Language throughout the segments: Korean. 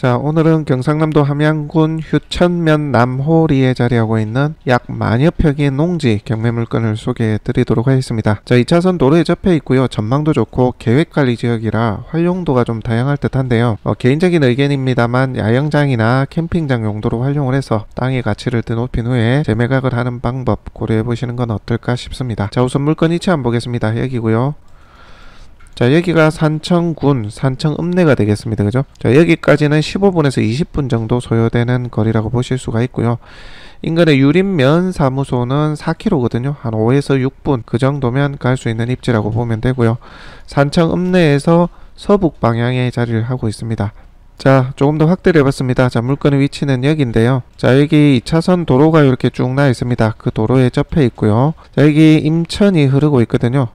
자, 오늘은 경상남도 함양군 휴천면 남호리에 자리하고 있는 약 만여 평의 농지 경매물건을 소개해 드리도록 하겠습니다. 자, 2차선 도로에 접해 있고요. 전망도 좋고 계획관리 지역이라 활용도가 좀 다양할 듯 한데요. 개인적인 의견입니다만 야영장이나 캠핑장 용도로 활용을 해서 땅의 가치를 더 높인 후에 재매각을 하는 방법 고려해 보시는 건 어떨까 싶습니다. 자, 우선 물건 위치 한번 보겠습니다. 여기고요. 자, 여기가 산청군 산청읍내가 되겠습니다. 그죠? 자, 여기까지는 15분에서 20분 정도 소요되는 거리라고 보실 수가 있고요. 인근의 유림면 사무소는 4km거든요. 한 5에서 6분 그 정도면 갈 수 있는 입지라고 보면 되고요. 산청읍내에서 서북 방향에 자리를 하고 있습니다. 자, 조금 더 확대를 해봤습니다. 자, 물건의 위치는 여기인데요. 자, 여기 2차선 도로가 이렇게 쭉 나 있습니다. 그 도로에 접해 있고요. 자, 여기 임천이 흐르고 있거든요.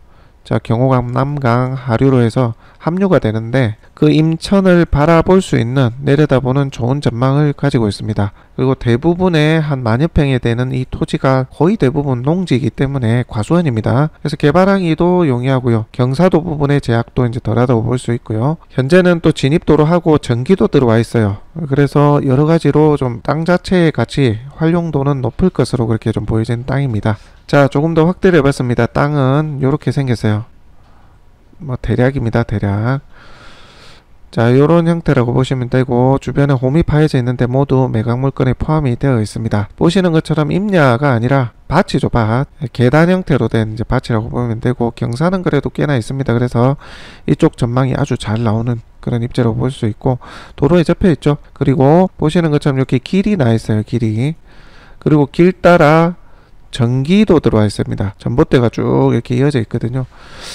자, 경호강 남강 하류로 해서 합류가 되는데 그 임천을 바라볼 수 있는 내려다보는 좋은 전망을 가지고 있습니다. 그리고 대부분의 한 만여 평에 되는 이 토지가 거의 대부분 농지이기 때문에 과수원입니다. 그래서 개발항이도 용이하고요. 경사도 부분의 제약도 이제 덜하다고 볼 수 있고요. 현재는 또 진입도로하고 전기도 들어와 있어요. 그래서 여러 가지로 좀 땅 자체의 가치 활용도는 높을 것으로 그렇게 좀 보여지는 땅입니다. 자, 조금 더 확대를 해봤습니다. 땅은 이렇게 생겼어요. 뭐 대략입니다. 대략. 자, 요런 형태라고 보시면 되고 주변에 홈이 파여져 있는데 모두 매각 물건에 포함이 되어 있습니다. 보시는 것처럼 임야가 아니라 밭이죠. 밭. 계단 형태로 된 이제 밭이라고 보면 되고 경사는 그래도 꽤나 있습니다. 그래서 이쪽 전망이 아주 잘 나오는 그런 입지라고 볼 수 있고 도로에 접해 있죠. 그리고 보시는 것처럼 이렇게 길이 나 있어요. 길이. 그리고 길 따라 전기도 들어와 있습니다. 전봇대가 쭉 이렇게 이어져 있거든요.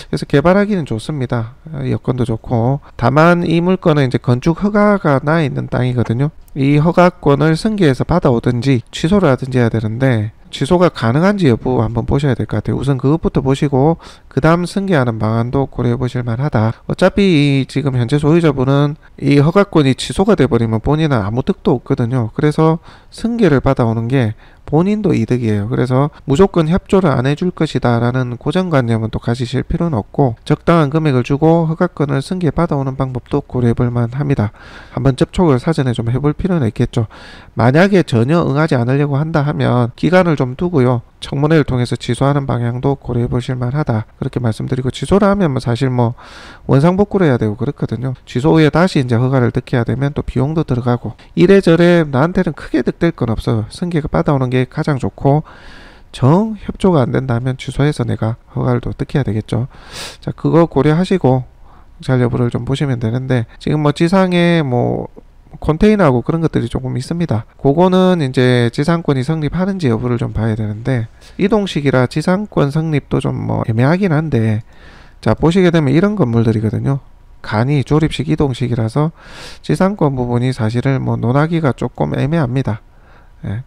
그래서 개발하기는 좋습니다. 여건도 좋고 다만 이 물건은 이제 건축 허가가 나 있는 땅이거든요. 이 허가권을 승계해서 받아오든지 취소를 하든지 해야 되는데 취소가 가능한지 여부 한번 보셔야 될 것 같아요. 우선 그것부터 보시고 그 다음 승계하는 방안도 고려해 보실 만하다. 어차피 이 지금 현재 소유자분은 이 허가권이 취소가 돼버리면 본인은 아무 득도 없거든요. 그래서 승계를 받아오는 게 본인도 이득이에요. 그래서 무조건 협조를 안 해줄 것이다 라는 고정관념은 또 가지실 필요는 없고 적당한 금액을 주고 허가권을 승계 받아오는 방법도 고려해 볼 만합니다. 한번 접촉을 사전에 좀 해볼 필요는 있겠죠. 만약에 전혀 응하지 않으려고 한다 하면 기간을 좀 두고요. 청문회를 통해서 취소하는 방향도 고려해 보실 만하다. 그렇게 말씀드리고 취소를 하면 사실 원상복구를 해야 되고 그렇거든요. 취소 후에 다시 이제 허가를 득해야 되면 또 비용도 들어가고 이래저래 나한테는 크게 득될 건 없어요. 승계가 받아오는 게 가장 좋고 정 협조가 안 된다면 취소해서 내가 허가를 또 득해야 되겠죠. 자, 그거 고려하시고 잘 여부를 좀 보시면 되는데 지금 지상에 컨테이너하고 그런 것들이 조금 있습니다. 그거는 이제 지상권이 성립하는지 여부를 좀 봐야 되는데 이동식이라 지상권 성립도 좀 애매하긴 한데 자, 보시게 되면 이런 건물들이거든요. 간이 조립식 이동식이라서 지상권 부분이 사실은 논하기가 조금 애매합니다. 예.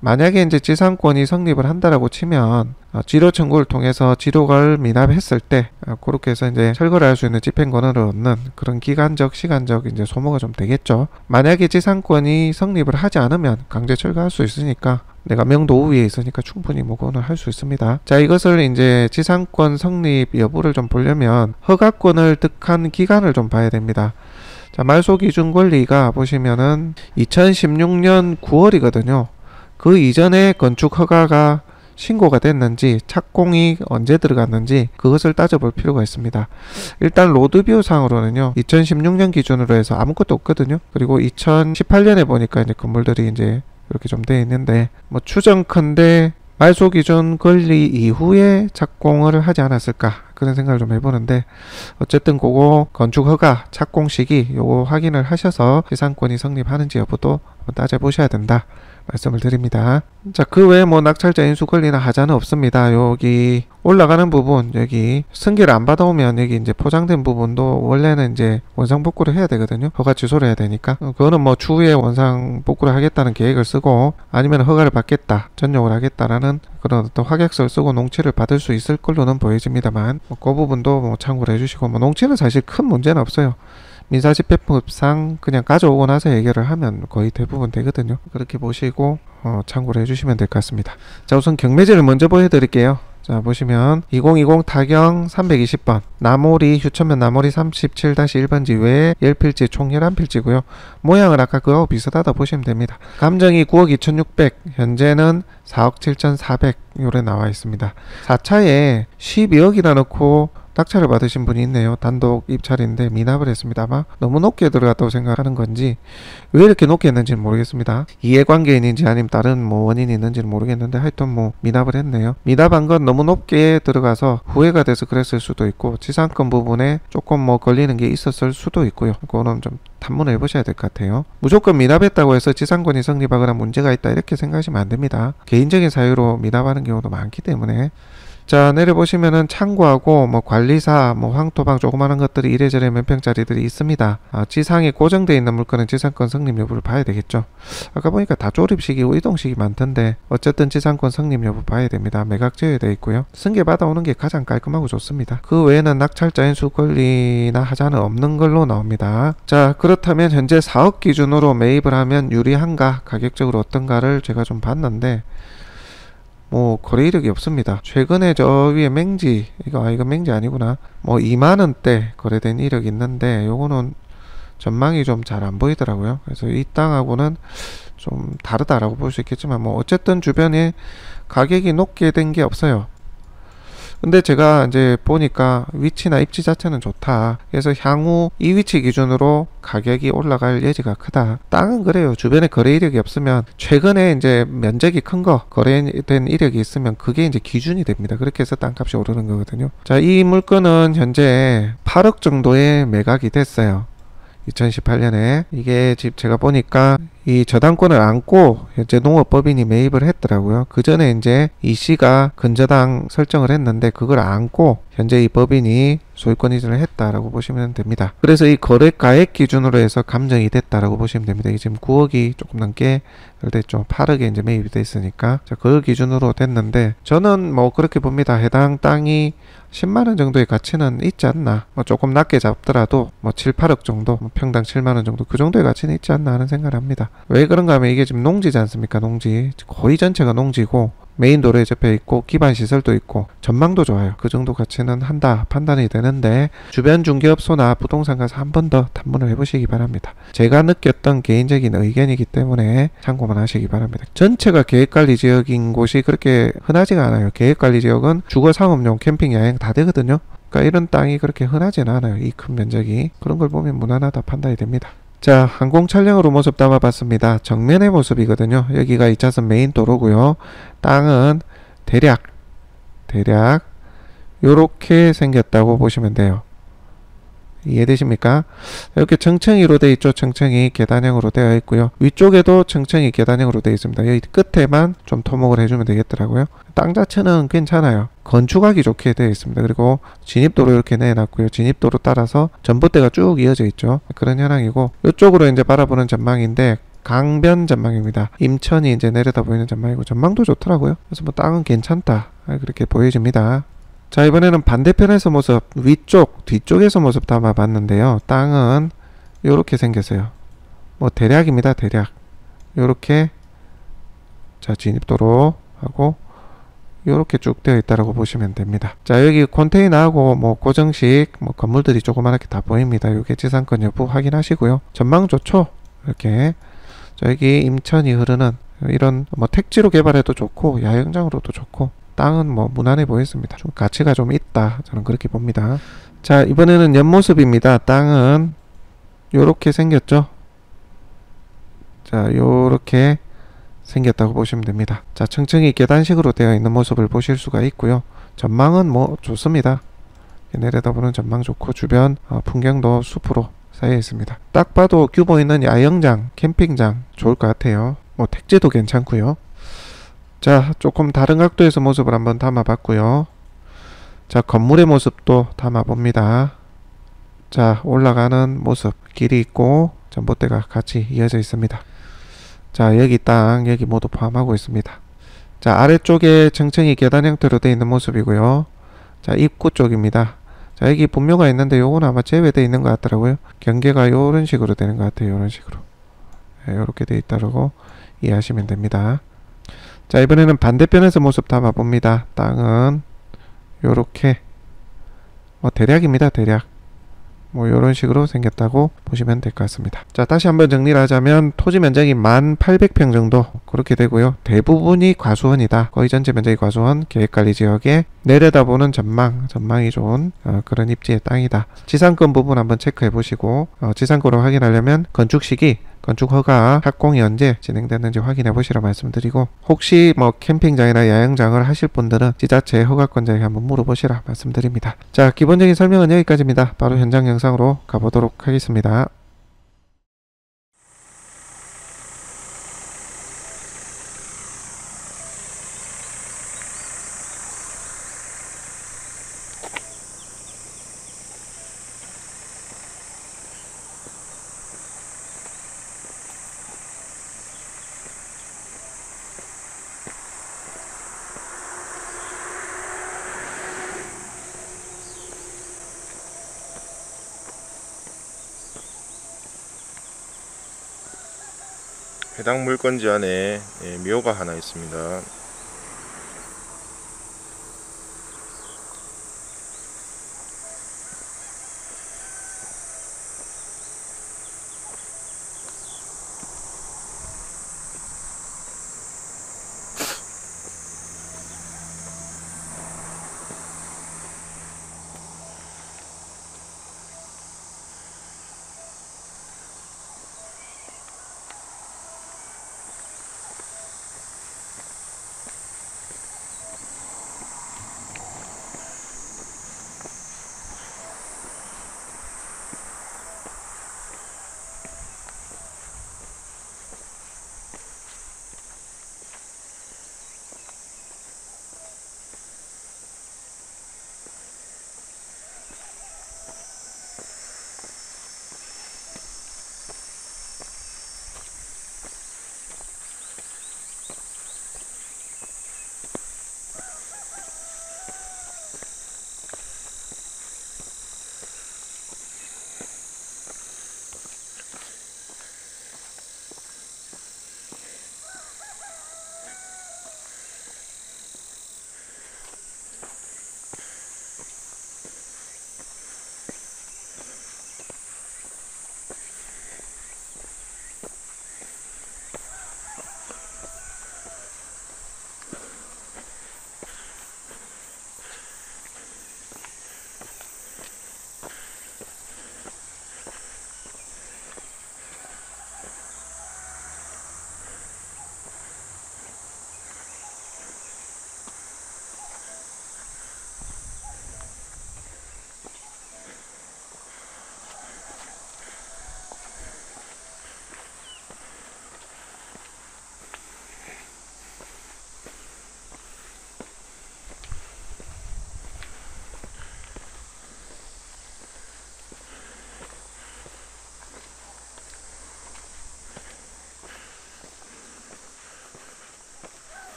만약에 이제 지상권이 성립을 한다라고 치면 지료 청구를 통해서 지료를 미납했을 때 그렇게 해서 이제 철거를 할 수 있는 집행권을 얻는 그런 기간적 시간적 이제 소모가 좀 되겠죠. 만약에 지상권이 성립을 하지 않으면 강제 철거할 수 있으니까 내가 명도 우위에 있으니까 충분히 그거는 할 수 있습니다. 자, 이것을 이제 지상권 성립 여부를 좀 보려면 허가권을 득한 기간을 좀 봐야 됩니다. 자, 말소 기준 권리가 보시면은 2016년 9월이거든요. 그 이전에 건축 허가가 신고가 됐는지 착공이 언제 들어갔는지 그것을 따져볼 필요가 있습니다. 일단 로드뷰 상으로는요 2016년 기준으로 해서 아무것도 없거든요. 그리고 2018년에 보니까 이제 건물들이 이제 이렇게 좀 돼 있는데 추정컨대 말소 기준 권리 이후에 착공을 하지 않았을까 그런 생각을 좀 해보는데 어쨌든 그거 건축 허가 착공 시기 요거 확인을 하셔서 지상권이 성립하는지 여부도 한번 따져보셔야 된다 말씀을 드립니다. 자, 그 외에 낙찰자 인수 권리나 하자는 없습니다. 여기 올라가는 부분 여기 승계를 안 받아오면 여기 이제 포장된 부분도 원래는 이제 원상복구를 해야 되거든요. 허가 취소를 해야 되니까 그거는 추후에 원상복구를 하겠다는 계획을 쓰고 아니면 허가를 받겠다 전용을 하겠다라는 그런 어떤 확약서를 쓰고 농취를 받을 수 있을 걸로는 보여집니다만 그 부분도 참고를 해주시고 농취는 사실 큰 문제는 없어요. 민사집행법상 그냥 가져오고 나서 해결을 하면 거의 대부분 되거든요. 그렇게 보시고 참고를 해주시면 될 것 같습니다. 자, 우선 경매지를 먼저 보여드릴게요. 자 보시면 2020 타경 320번 남오리 휴천면 남오리 37-1번지 외에 10필지 총 11필지고요. 모양은 아까 그거하고 비슷하다 보시면 됩니다. 감정이 9억 2600 현재는 4억 7400 요래 나와 있습니다. 4차에 12억이나 넣고 낙찰을 받으신 분이 있네요. 단독 입찰인데 미납을 했습니다. 아마 너무 높게 들어갔다고 생각하는 건지 왜 이렇게 높게 했는지는 모르겠습니다. 이해관계인지 아니면 다른 뭐 원인이 있는지는 모르겠는데 하여튼 뭐 미납을 했네요. 미납한 건 너무 높게 들어가서 후회가 돼서 그랬을 수도 있고 지상권 부분에 조금 뭐 걸리는 게 있었을 수도 있고요. 그거는 좀 탐문을 해보셔야 될 것 같아요. 무조건 미납했다고 해서 지상권이 성립하거나 문제가 있다 이렇게 생각하시면 안 됩니다. 개인적인 사유로 미납하는 경우도 많기 때문에. 자 내려보시면은 창고하고 뭐 관리사 뭐 황토방 조그마한 것들이 이래저래 몇 평짜리들이 있습니다. 지상에 고정되어 있는 물건은 지상권 성립 여부를 봐야 되겠죠. 아까 보니까 다 조립식이고 이동식이 많던데 어쨌든 지상권 성립 여부 봐야 됩니다. 매각 제외되어 있고요. 승계 받아오는 게 가장 깔끔하고 좋습니다. 그 외에는 낙찰자 인수 권리나 하자는 없는 걸로 나옵니다. 자 그렇다면 현재 4억 기준으로 매입을 하면 유리한가 가격적으로 어떤가를 제가 좀 봤는데 뭐 거래 이력이 없습니다. 최근에 저 위에 맹지 이거 맹지 아니구나. 뭐 2만원대 거래된 이력이 있는데 요거는 전망이 좀 잘 안 보이더라고요. 그래서 이 땅하고는 좀 다르다라고 볼 수 있겠지만 뭐 어쨌든 주변에 가격이 높게 된 게 없어요. 근데 제가 이제 보니까 위치나 입지 자체는 좋다. 그래서 향후 이 위치 기준으로 가격이 올라갈 여지가 크다. 땅은 그래요. 주변에 거래 이력이 없으면 최근에 이제 면적이 큰 거 거래된 이력이 있으면 그게 이제 기준이 됩니다. 그렇게 해서 땅값이 오르는 거거든요. 자, 이 물건은 현재 8억 정도에 매각이 됐어요. 2018년에 이게 집 제가 보니까 이 저당권을 안고 현재 농업법인이 매입을 했더라고요. 그 전에 이제 이 씨가 근저당 설정을 했는데 그걸 안고 현재 이 법인이 소유권 이전을 했다라고 보시면 됩니다. 그래서 이 거래가액 기준으로 해서 감정이 됐다라고 보시면 됩니다. 이게 지금 9억이 조금 넘게 됐죠. 8억에 이제 매입이 돼 있으니까 자, 그걸 기준으로 됐는데 저는 뭐 그렇게 봅니다. 해당 땅이 10만원 정도의 가치는 있지 않나. 뭐 조금 낮게 잡더라도 뭐 7, 8억 정도, 뭐 평당 7만원 정도 그 정도의 가치는 있지 않나 하는 생각을 합니다. 왜 그런가 하면 이게 지금 농지지 않습니까? 농지. 거의 전체가 농지고 메인 도로에 접해 있고 기반 시설도 있고 전망도 좋아요. 그 정도 가치는 한다 판단이 되는데 주변 중개업소나 부동산 가서 한 번 더 탐문을 해보시기 바랍니다. 제가 느꼈던 개인적인 의견이기 때문에 참고만 하시기 바랍니다. 전체가 계획관리 지역인 곳이 그렇게 흔하지가 않아요. 계획관리 지역은 주거상업용 캠핑 야영 다 되거든요. 그러니까 이런 땅이 그렇게 흔하지는 않아요. 이 큰 면적이. 그런 걸 보면 무난하다 판단이 됩니다. 자, 항공 촬영으로 모습 담아봤습니다. 정면의 모습이거든요. 여기가 2차선 메인 도로고요. 땅은 대략 요렇게 생겼다고 보시면 돼요. 이해되십니까? 이렇게 청청이로 되어 있죠. 청청이 계단형으로 되어 있고요. 위쪽에도 청청이 계단형으로 되어 있습니다. 여기 끝에만 좀 토목을 해주면 되겠더라고요. 땅 자체는 괜찮아요. 건축하기 좋게 되어 있습니다. 그리고 진입도로 이렇게 내놨고요. 진입도로 따라서 전봇대가 쭉 이어져 있죠. 그런 현황이고 이쪽으로 이제 바라보는 전망인데 강변 전망입니다. 임천이 이제 내려다 보이는 전망이고 전망도 좋더라고요. 그래서 뭐 땅은 괜찮다 그렇게 보여집니다. 자, 이번에는 반대편에서 모습 위쪽 뒤쪽에서 모습 담아봤는데요. 땅은 요렇게 생겼어요. 뭐 대략입니다. 대략 요렇게 자 진입도로 하고 요렇게 쭉 되어 있다라고 보시면 됩니다. 자, 여기 컨테이너하고 뭐 고정식 뭐 건물들이 조그맣게 다 보입니다. 요게 지상권 여부 확인하시고요. 전망 좋죠. 이렇게 자, 여기 임천이 흐르는 이런 뭐 택지로 개발해도 좋고 야영장으로도 좋고 땅은 뭐 무난해 보였습니다. 좀 가치가 좀 있다 저는 그렇게 봅니다. 자, 이번에는 옆모습입니다. 땅은 요렇게 생겼죠. 자, 요렇게 생겼다고 보시면 됩니다. 자, 층층이 계단식으로 되어 있는 모습을 보실 수가 있고요. 전망은 뭐 좋습니다. 내려다보는 전망 좋고 주변 풍경도 숲으로 쌓여 있습니다. 딱 봐도 규모 있는 야영장, 캠핑장 좋을 것 같아요. 뭐 택지도 괜찮고요. 자, 조금 다른 각도에서 모습을 한번 담아봤고요. 자, 건물의 모습도 담아봅니다. 자, 올라가는 모습 길이 있고 전봇대가 같이 이어져 있습니다. 자, 여기 땅 여기 모두 포함하고 있습니다. 자, 아래쪽에 층층이 계단 형태로 되어 있는 모습이고요. 자, 입구 쪽입니다. 자, 여기 분묘가 있는데 요거는 아마 제외되어 있는 것 같더라고요. 경계가 요런 식으로 되는 것 같아요. 요런 식으로 요렇게 되어 있다고 이해하시면 됩니다. 자, 이번에는 반대편에서 모습 담아봅니다. 땅은 요렇게 대략입니다. 대략 요런 식으로 생겼다고 보시면 될 것 같습니다. 자, 다시 한번 정리를 하자면 토지 면적이 1800평 정도 그렇게 되고요. 대부분이 과수원이다. 거의 전체 면적이 과수원, 계획관리지역에 내려다보는 전망이 좋은 그런 입지의 땅이다. 지상권 부분 한번 체크해 보시고 지상권을 확인하려면 건축 시기, 건축 허가 착공이 언제 진행됐는지 확인해 보시라 말씀드리고, 혹시 캠핑장이나 야영장을 하실 분들은 지자체 허가권자에게 한번 물어보시라 말씀드립니다. 자, 기본적인 설명은 여기까지입니다. 바로 현장 영상으로 가보도록 하겠습니다. 해당 물건지 안에 묘가 하나 있습니다.